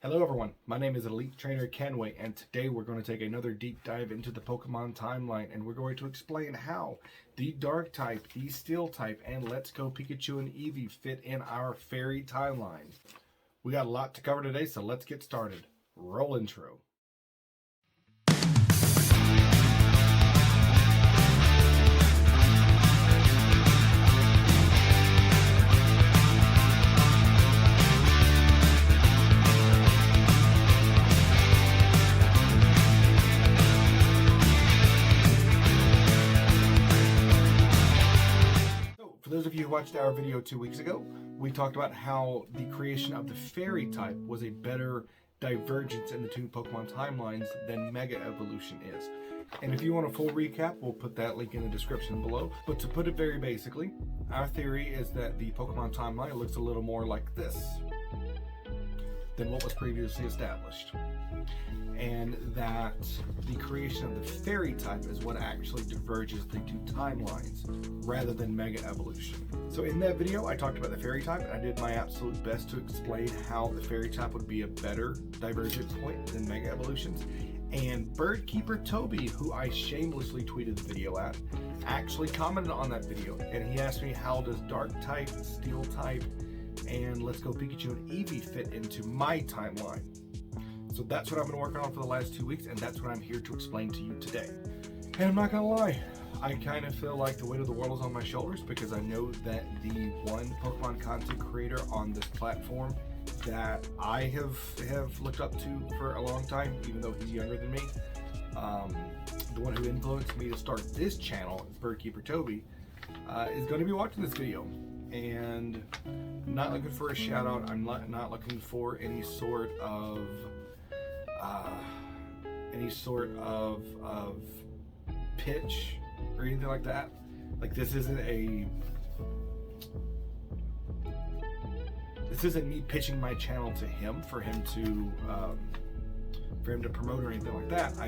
Hello everyone, my name is Elite Trainer Kenway, and today we're going to take another deep dive into the Pokemon timeline, and we're going to explain how the Dark type, the Steel type, and Let's Go Pikachu and Eevee fit in our Fairy timeline. We got a lot to cover today, so let's get started. Roll intro. For those of you who watched our video 2 weeks ago, we talked about how the creation of the Fairy type was a better divergence in the two Pokemon timelines than Mega Evolution is. And if you want a full recap, we'll put that link in the description below. But to put it very basically, our theory is that the Pokemon timeline looks a little more like this than what was previously established. And that the creation of the Fairy type is what actually diverges the two timelines rather than Mega Evolution. So in that video, I talked about the Fairy type, and I did my absolute best to explain how the Fairy type would be a better divergence point than Mega Evolutions. And Birdkeeper Toby, who I shamelessly tweeted the video at, actually commented on that video, and he asked me, how does Dark type, Steel type, and Let's Go Pikachu and Eevee fit into my timeline? So that's what I've been working on for the last 2 weeks, and that's what I'm here to explain to you today. And I'm not gonna lie, I kind of feel like the weight of the world is on my shoulders because I know that the one Pokemon content creator on this platform that I have looked up to for a long time, even though he's younger than me, the one who influenced me to start this channel, Birdkeeper Toby, is going to be watching this video. And I'm not looking for a shout out. I'm not looking for any sort of pitch or anything like that. Like, this isn't me pitching my channel to him for him to promote or anything like that.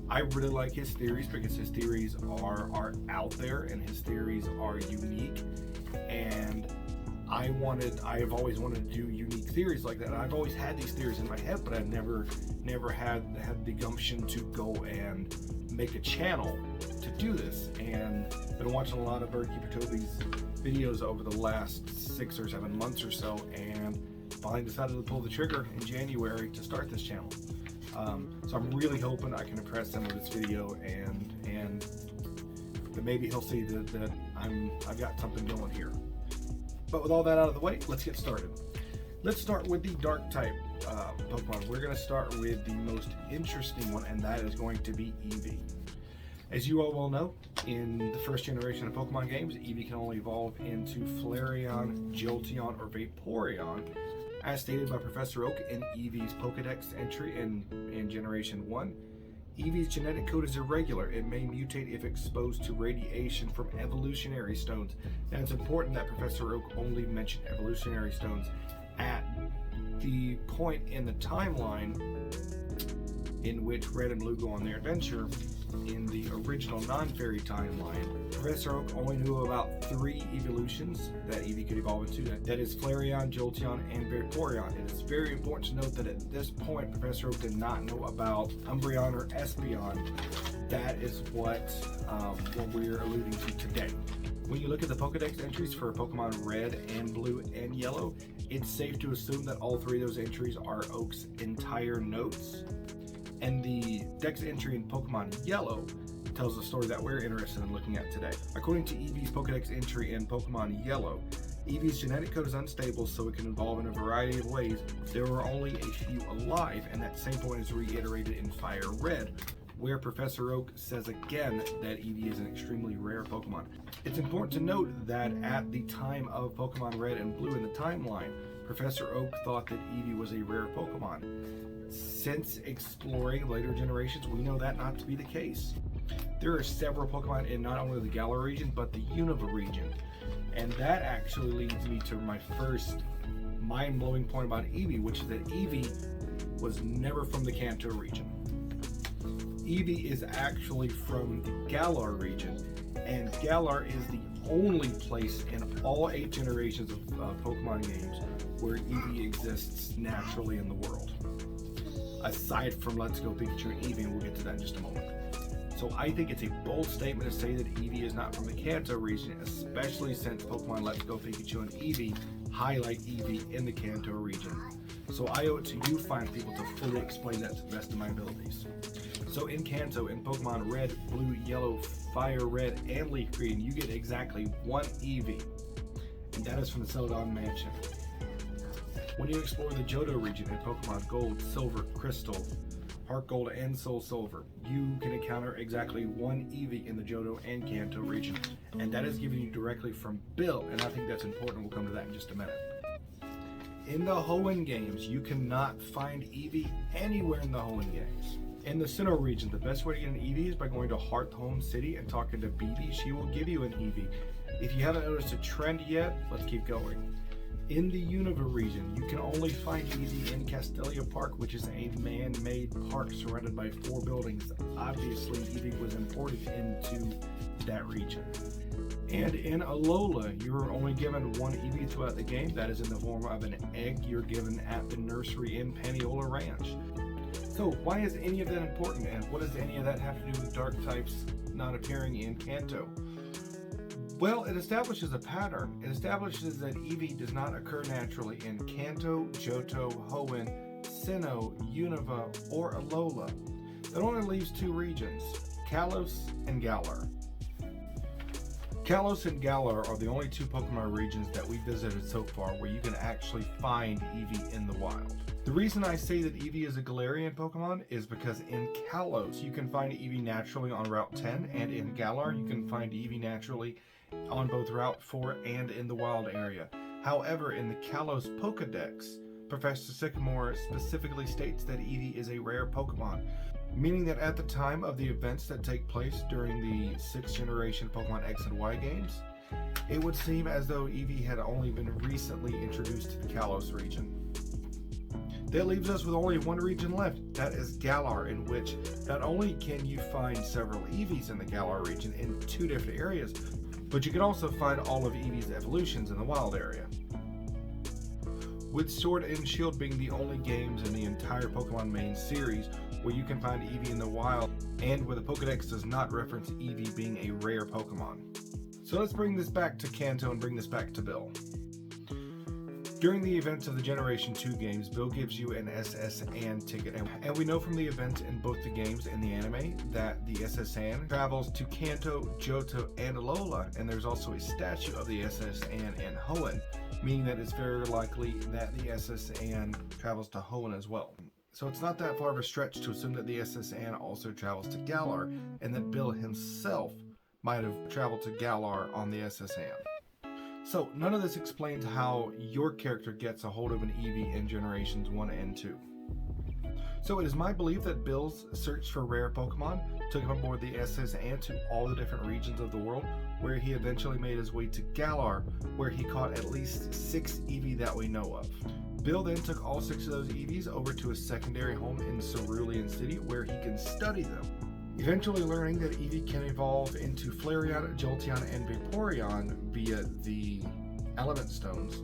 I really like his theories because his theories are out there and his theories are unique, and I have always wanted to do unique theories like that. And I've always had these theories in my head, but I've never had the gumption to go and make a channel to do this. And I've been watching a lot of Birdkeeper Toby's videos over the last 6 or 7 months or so, and finally decided to pull the trigger in January to start this channel. So I'm really hoping I can impress him with this video, and that maybe he'll see that I've got something going here. But with all that out of the way, let's get started. Let's start with the Dark type Pokemon. We're going to start with the most interesting one, and that is going to be Eevee. As you all well know, in the first generation of Pokemon games, Eevee can only evolve into Flareon, Jolteon, or Vaporeon, as stated by Professor Oak in Eevee's Pokedex entry in Generation 1. Eevee's genetic code is irregular. It may mutate if exposed to radiation from evolutionary stones. Now, it's important that Professor Oak only mentioned evolutionary stones at the point in the timeline in which Red and Blue go on their adventure. In the original non-fairy timeline, Professor Oak only knew about 3 evolutions that Eevee could evolve into. That is Flareon, Jolteon, and Vaporeon. It is very important to note that at this point, Professor Oak did not know about Umbreon or Espeon. That is what we're alluding to today. When you look at the Pokedex entries for Pokemon Red and Blue and Yellow, it's safe to assume that all 3 of those entries are Oak's entire notes. And the Dex entry in Pokemon Yellow tells the story that we're interested in looking at today. According to Eevee's Pokedex entry in Pokemon Yellow, Eevee's genetic code is unstable, so it can evolve in a variety of ways. There were only a few alive, and that same point is reiterated in Fire Red, where Professor Oak says again that Eevee is an extremely rare Pokemon. It's important to note that at the time of Pokemon Red and Blue in the timeline, Professor Oak thought that Eevee was a rare Pokemon. Since exploring later generations, we know that not to be the case. There are several Pokemon in not only the Galar region, but the Unova region. And that actually leads me to my first mind-blowing point about Eevee, which is that Eevee was never from the Kanto region. Eevee is actually from the Galar region, and Galar is the only place in all 8 generations of Pokemon games where Eevee exists naturally in the world. Aside from Let's Go Pikachu and Eevee, and we'll get to that in just a moment. So I think it's a bold statement to say that Eevee is not from the Kanto region, especially since Pokemon Let's Go Pikachu and Eevee highlight Eevee in the Kanto region. So I owe it to you fine people to fully explain that to the best of my abilities. So in Kanto, in Pokemon Red, Blue, Yellow, Fire Red, and Leaf Green, you get exactly one Eevee, and that is from the Celadon Mansion. When you explore the Johto region in Pokemon Gold, Silver, Crystal, Heart Gold, and Soul Silver, you can encounter exactly one Eevee in the Johto and Kanto region, and that is given you directly from Bill, and I think that's important. We'll come to that in just a minute. In the Hoenn games, you cannot find Eevee anywhere in the Hoenn games. In the Sinnoh region, the best way to get an Eevee is by going to Hearthome City and talking to Bibi. She will give you an Eevee. If you haven't noticed a trend yet, let's keep going. In the Unova region, you can only find Eevee in Castelia Park, which is a man-made park surrounded by 4 buildings. Obviously, Eevee was imported into that region. And in Alola, you're only given one Eevee throughout the game. That is in the form of an egg you're given at the nursery in Paniola Ranch. So why is any of that important, and what does any of that have to do with dark types not appearing in Kanto? Well, it establishes a pattern. It establishes that Eevee does not occur naturally in Kanto, Johto, Hoenn, Sinnoh, Unova, or Alola. That only leaves 2 regions, Kalos and Galar. Kalos and Galar are the only 2 Pokemon regions that we visited so far where you can actually find Eevee in the wild. The reason I say that Eevee is a Galarian Pokemon is because in Kalos you can find Eevee naturally on Route 10, and in Galar you can find Eevee naturally on both Route 4 and in the wild area. However, in the Kalos Pokedex, Professor Sycamore specifically states that Eevee is a rare Pokemon, meaning that at the time of the events that take place during the 6th generation Pokemon X and Y games, it would seem as though Eevee had only been recently introduced to the Kalos region. That leaves us with only one region left, that is Galar, in which not only can you find several Eevees in the Galar region in 2 different areas, but you can also find all of Eevee's evolutions in the wild area. With Sword and Shield being the only games in the entire Pokemon main series where you can find Eevee in the wild, and where the Pokedex does not reference Eevee being a rare Pokemon. So let's bring this back to Kanto and bring this back to Bill. During the events of the Generation 2 games, Bill gives you an SS Anne ticket, and we know from the events in both the games and the anime that the SS Anne travels to Kanto, Johto, and Alola, and there's also a statue of the SS Anne in Hoenn, meaning that it's very likely that the SS Anne travels to Hoenn as well. So it's not that far of a stretch to assume that the SS Anne also travels to Galar, and that Bill himself might have traveled to Galar on the SS Anne. So none of this explains how your character gets a hold of an Eevee in Generations 1 and 2. So it is my belief that Bill's search for rare Pokemon took him aboard the SS Anne to all the different regions of the world, where he eventually made his way to Galar, where he caught at least 6 Eevee that we know of. Bill then took all 6 of those Eevees over to his secondary home in Cerulean City, where he can study them, eventually learning that Eevee can evolve into Flareon, Jolteon, and Vaporeon via the Element Stones,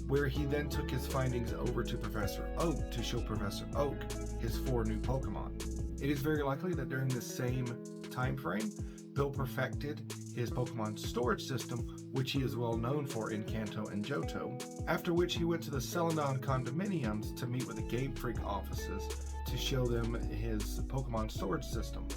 where he then took his findings over to Professor Oak to show Professor Oak his 4 new Pokemon. It is very likely that during the same time frame, Bill perfected his Pokemon storage system, which he is well known for in Kanto and Johto, after which he went to the Celadon condominiums to meet with the Game Freak offices to show them his Pokemon storage system.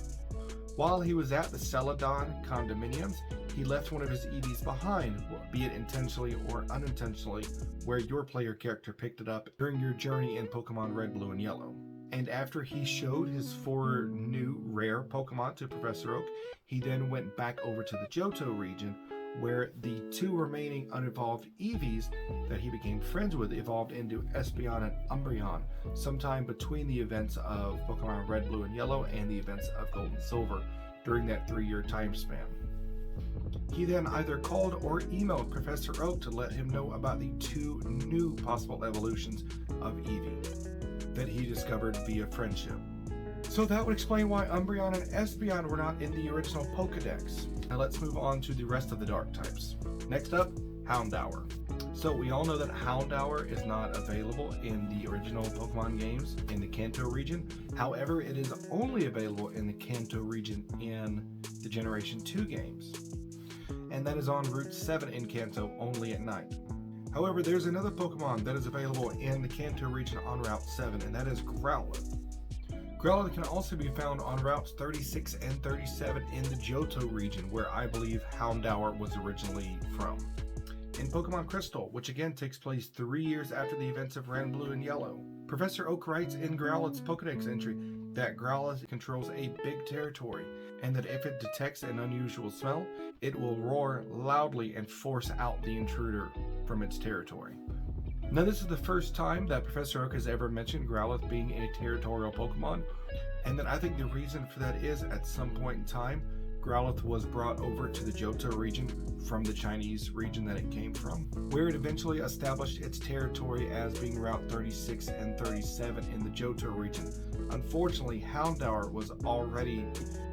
While he was at the Celadon condominiums, he left one of his Eevees behind, be it intentionally or unintentionally, where your player character picked it up during your journey in Pokemon Red, Blue, and Yellow. And after he showed his 4 new rare Pokemon to Professor Oak, he then went back over to the Johto region, where the 2 remaining unevolved Eevees that he became friends with evolved into Espeon and Umbreon sometime between the events of Pokemon Red, Blue, and Yellow and the events of Gold and Silver during that 3-year time span. He then either called or emailed Professor Oak to let him know about the 2 new possible evolutions of Eevee that he discovered via friendship. So that would explain why Umbreon and Espeon were not in the original Pokedex. Now let's move on to the rest of the dark types. Next up, Houndour. So we all know that Houndour is not available in the original Pokemon games in the Kanto region. However, it is only available in the Kanto region in the Generation 2 games. And that is on Route 7 in Kanto only at night. However, there's another Pokemon that is available in the Kanto region on Route 7, and that is Growlithe. Growlithe can also be found on routes 36 and 37 in the Johto region, where I believe Houndour was originally from. In Pokemon Crystal, which again takes place 3 years after the events of Red, Blue, and Yellow, Professor Oak writes in Growlithe's Pokedex entry that Growlithe controls a big territory, and that if it detects an unusual smell, it will roar loudly and force out the intruder from its territory. Now, this is the first time that Professor Oak has ever mentioned Growlithe being a territorial Pokemon, and that I think the reason for that is at some point in time, Growlithe was brought over to the Johto region from the Chinese region that it came from, where it eventually established its territory as being Route 36 and 37 in the Johto region. Unfortunately, Houndour was already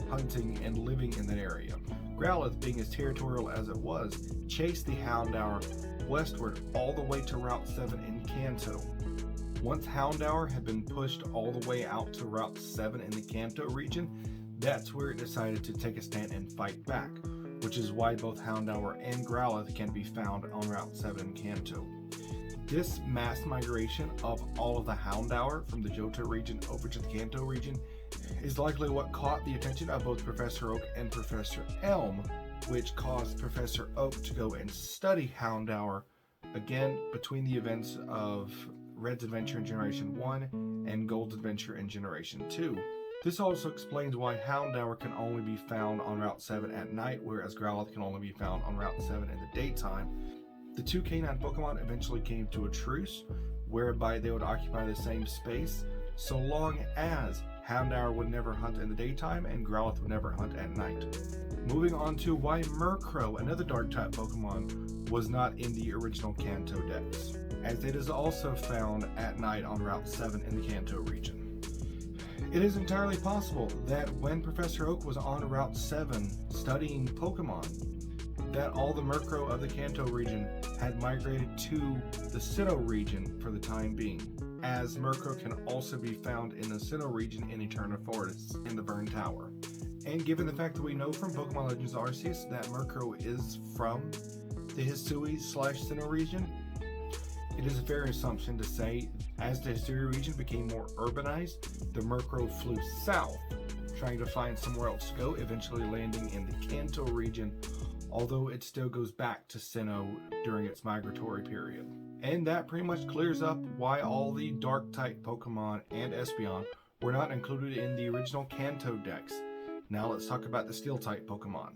hunting and living in that area. Growlithe, being as territorial as it was, chased the Houndour westward all the way to Route 7 in Kanto. Once Houndour had been pushed all the way out to Route 7 in the Kanto region, that's where it decided to take a stand and fight back, which is why both Houndour and Growlithe can be found on Route 7 in Kanto. This mass migration of all of the Houndour from the Johto region over to the Kanto region is likely what caught the attention of both Professor Oak and Professor Elm, which caused Professor Oak to go and study Houndour again between the events of Red's Adventure in Generation 1 and Gold's Adventure in Generation 2. This also explains why Houndour can only be found on Route 7 at night, whereas Growlithe can only be found on Route 7 in the daytime. The two canine Pokemon eventually came to a truce, whereby they would occupy the same space, so long as Houndour would never hunt in the daytime and Growlithe would never hunt at night. Moving on to why Murkrow, another Dark-type Pokemon, was not in the original Kanto Dex, as it is also found at night on Route 7 in the Kanto region. It is entirely possible that when Professor Oak was on Route 7 studying Pokemon, that all the Murkrow of the Kanto region had migrated to the Sinnoh region for the time being, as Murkrow can also be found in the Sinnoh region in Eterna Forest in the Burn Tower. And given the fact that we know from Pokemon Legends Arceus that Murkrow is from the Hisui/Sinnoh region, it is a fair assumption to say as the Hisui region became more urbanized, the Murkrow flew south, trying to find somewhere else to go, eventually landing in the Kanto region, although it still goes back to Sinnoh during its migratory period. And that pretty much clears up why all the Dark-type Pokemon and Espeon were not included in the original Kanto Dex. Now let's talk about the Steel-type Pokemon.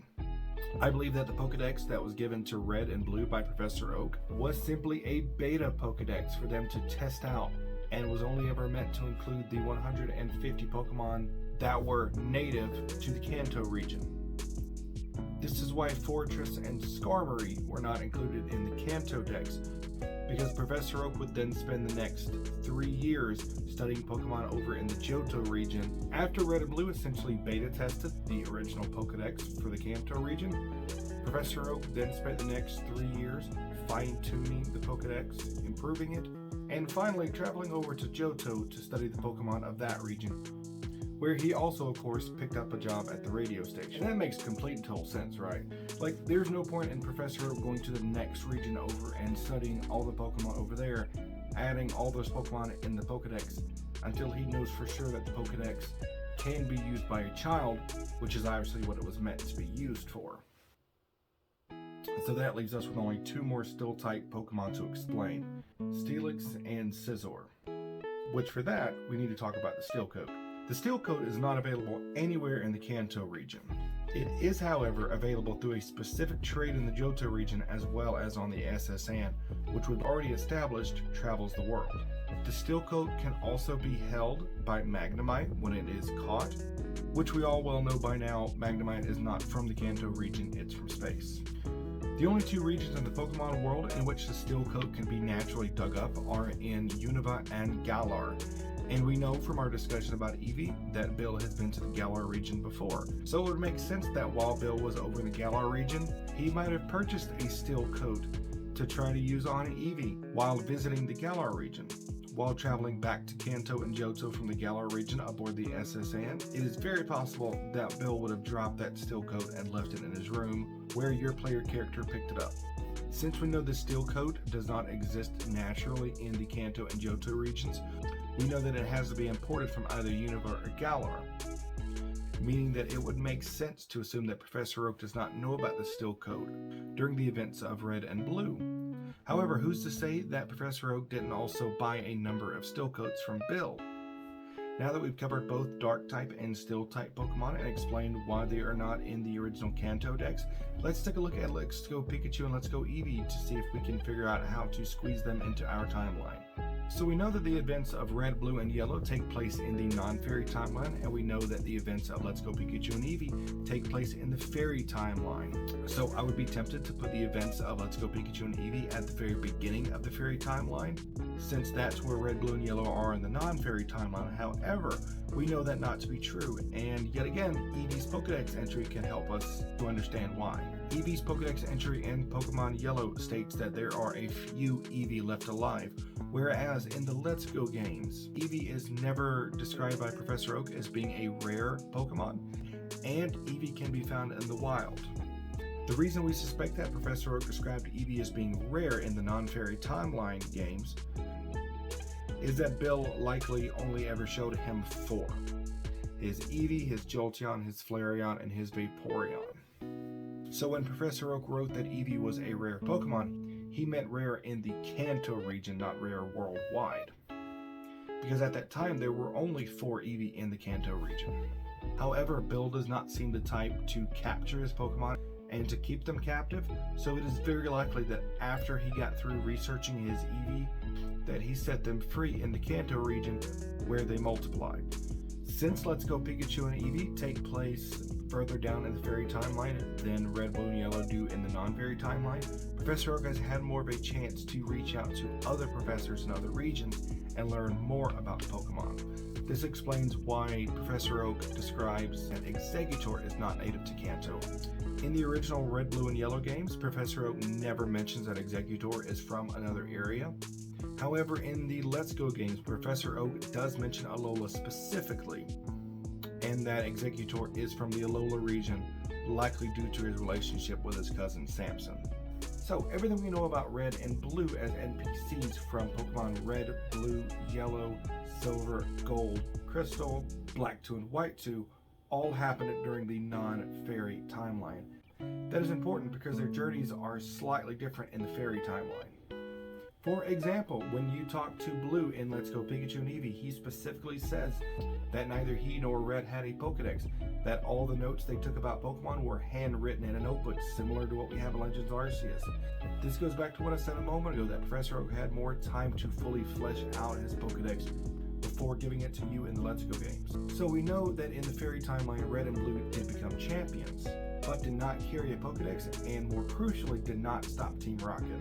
I believe that the Pokedex that was given to Red and Blue by Professor Oak was simply a beta Pokedex for them to test out, and was only ever meant to include the 150 Pokemon that were native to the Kanto region. This is why Fortress and Skarmory were not included in the Kanto Dex, because Professor Oak would then spend the next 3 years studying Pokemon over in the Johto region. After Red and Blue essentially beta tested the original Pokedex for the Kanto region, Professor Oak then spent the next 3 years fine-tuning the Pokedex, improving it, and finally traveling over to Johto to study the Pokemon of that region, where he also, of course, picked up a job at the radio station. And that makes complete and total sense, right? Like, there's no point in Professor Oak going to the next region over and studying all the Pokemon over there, adding all those Pokemon in the Pokedex, until he knows for sure that the Pokedex can be used by a child, which is obviously what it was meant to be used for. So that leaves us with only 2 more Steel-type Pokemon to explain, Steelix and Scizor. Which for that, we need to talk about the Steel Coat. The Steel Coat is not available anywhere in the Kanto region. It is, however, available through a specific trade in the Johto region as well as on the SS Anne, which we've already established travels the world. The Steel Coat can also be held by Magnemite when it is caught, which we all well know by now Magnemite is not from the Kanto region, it's from space. The only 2 regions in the Pokemon world in which the Steel Coat can be naturally dug up are in Unova and Galar. And we know from our discussion about Eevee that Bill has been to the Galar region before. So it would make sense that while Bill was over in the Galar region, he might have purchased a Steel Coat to try to use on Eevee while visiting the Galar region. While traveling back to Kanto and Johto from the Galar region aboard the SS Anne, it is very possible that Bill would have dropped that steel coat and left it in his room where your player character picked it up. Since we know the steel coat does not exist naturally in the Kanto and Johto regions, we know that it has to be imported from either Unova or Galar, meaning that it would make sense to assume that Professor Oak does not know about the steel coat during the events of Red and Blue. However, who's to say that Professor Oak didn't also buy a number of steel coats from Bill? Now that we've covered both dark type and steel type Pokemon and explained why they are not in the original Kanto decks, let's take a look at Let's Go Pikachu and Let's Go Eevee to see if we can figure out how to squeeze them into our timeline. So we know that the events of Red, Blue, and Yellow take place in the non-fairy timeline, and we know that the events of Let's Go Pikachu and Eevee take place in the fairy timeline. So I would be tempted to put the events of Let's Go Pikachu and Eevee at the very beginning of the fairy timeline, since that's where Red, Blue, and Yellow are in the non-fairy timeline. However, we know that not to be true, and yet again, Eevee's Pokedex entry can help us to understand why. Eevee's Pokedex entry in Pokemon Yellow states that there are a few Eevee left alive, whereas in the Let's Go games, Eevee is never described by Professor Oak as being a rare Pokemon, and Eevee can be found in the wild. The reason we suspect that Professor Oak described Eevee as being rare in the non-fairy timeline games is that Bill likely only ever showed him 4. His Eevee, his Jolteon, his Flareon, and his Vaporeon. So when Professor Oak wrote that Eevee was a rare Pokemon, he meant rare in the Kanto region, not rare worldwide. Because at that time there were only 4 Eevee in the Kanto region. However, Bill does not seem the type to capture his Pokemon and to keep them captive, so it is very likely that after he got through researching his Eevee, that he set them free in the Kanto region where they multiplied. Since Let's Go Pikachu and Eevee take place further down in the fairy timeline than Red, Blue, and Yellow do in the non-fairy timeline, Professor Oak has had more of a chance to reach out to other professors in other regions and learn more about Pokemon. This explains why Professor Oak describes that Exeggutor is not native to Kanto. In the original Red, Blue, and Yellow games, Professor Oak never mentions that Exeggutor is from another area. However, in the Let's Go games, Professor Oak does mention Alola specifically, and that Exeggutor is from the Alola region, likely due to his relationship with his cousin Samson. So everything we know about Red and Blue as NPCs from Pokemon Red, Blue, Yellow, Silver, Gold, Crystal, Black 2, and White 2 all happened during the non-fairy timeline. That is important because their journeys are slightly different in the fairy timeline. For example, when you talk to Blue in Let's Go Pikachu and Eevee, he specifically says that neither he nor Red had a Pokedex, that all the notes they took about Pokemon were handwritten in a notebook, similar to what we have in Legends Arceus. This goes back to what I said a moment ago, that Professor Oak had more time to fully flesh out his Pokedex before giving it to you in the Let's Go games. So we know that in the fairy timeline, Red and Blue did become champions, but did not carry a Pokedex, and more crucially, did not stop Team Rocket.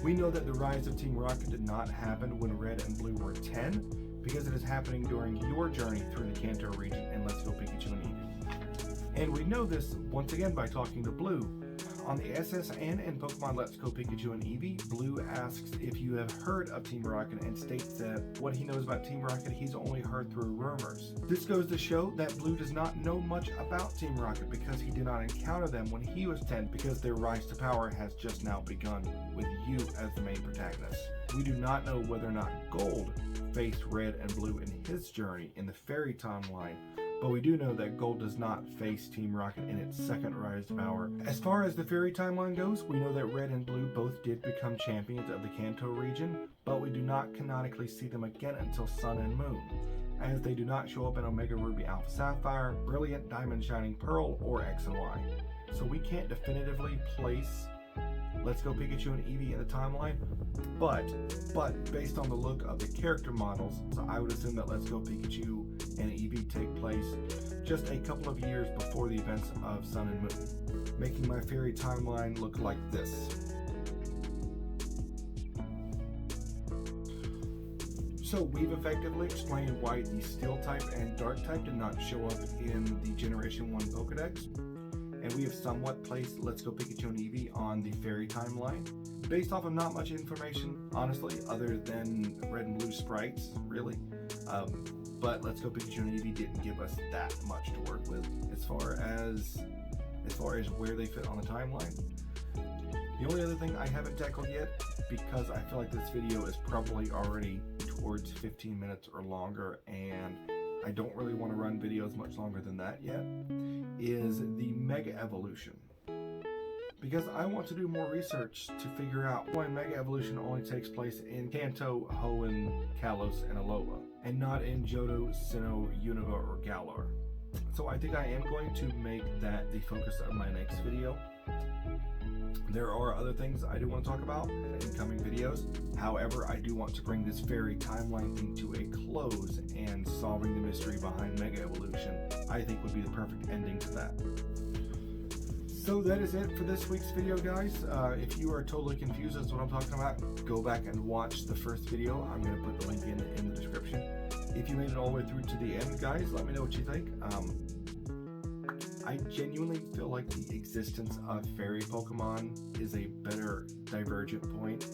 We know that the rise of Team Rocket did not happen when Red and Blue were 10, because it is happening during your journey through the Kanto region in Let's Go Pikachu and Eevee. And we know this once again by talking to Blue. On the SS Anne in Pokemon Let's Go Pikachu and Eevee, Blue asks if you have heard of Team Rocket and states that what he knows about Team Rocket he's only heard through rumors. This goes to show that Blue does not know much about Team Rocket because he did not encounter them when he was 10, because their rise to power has just now begun with you as the main protagonist. We do not know whether or not Gold faced Red and Blue in his journey in the fairy timeline, but we do know that Gold does not face Team Rocket in its second rise to power. As far as the fairy timeline goes, we know that Red and Blue both did become champions of the Kanto region, but we do not canonically see them again until Sun and Moon, as they do not show up in Omega Ruby Alpha Sapphire, Brilliant Diamond Shining Pearl, or X and Y. So we can't definitively place Let's Go Pikachu and Eevee in the timeline, but based on the look of the character models, so I would assume that Let's Go Pikachu and Eevee take place just a couple of years before the events of Sun and Moon, making my fairy timeline look like this. So we've effectively explained why the Steel type and Dark type did not show up in the Generation 1 Pokedex, and we have somewhat placed Let's Go Pikachu and Eevee on the fairy timeline, based off of not much information, honestly, other than red and blue sprites, really. But Let's Go Pikachu and Eevee didn't give us that much to work with as far as where they fit on the timeline. The only other thing I haven't tackled yet, because I feel like this video is probably already towards 15 minutes or longer, and I don't really want to run videos much longer than that yet, is the Mega Evolution. Because I want to do more research to figure out why Mega Evolution only takes place in Kanto, Hoenn, Kalos, and Alola, and not in Johto, Sinnoh, Unova, or Galar. So I think I am going to make that the focus of my next video. There are other things I do want to talk about in coming videos. However, I do want to bring this fairy timeline thing to a close, and solving the mystery behind Mega Evolution, I think, would be the perfect ending to that. So that is it for this week's video, guys. If you are totally confused as to what I'm talking about, go back and watch the first video. I'm going to put the link in the description. If you made it all the way through to the end, guys, let me know what you think. I genuinely feel like the existence of fairy Pokemon is a better divergent point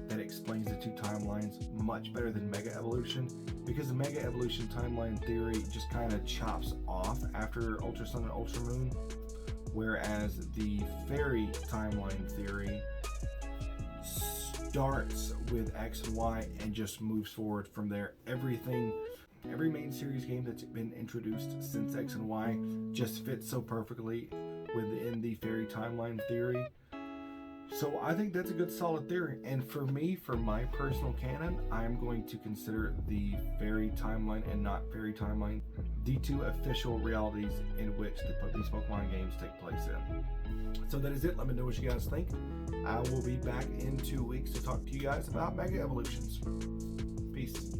that explains the two timelines much better than Mega Evolution, because the Mega Evolution timeline theory just kind of chops off after Ultra Sun and Ultra Moon, whereas the fairy timeline theory starts with X and Y and just moves forward from there. Every main series game that's been introduced since X and Y just fits so perfectly within the fairy timeline theory. So I think that's a good solid theory. And for me, for my personal canon, I'm going to consider the fairy timeline and not fairy timeline the two official realities in which these Pokemon games take place in. So that is it. Let me know what you guys think. I will be back in 2 weeks to talk to you guys about Mega Evolutions. Peace.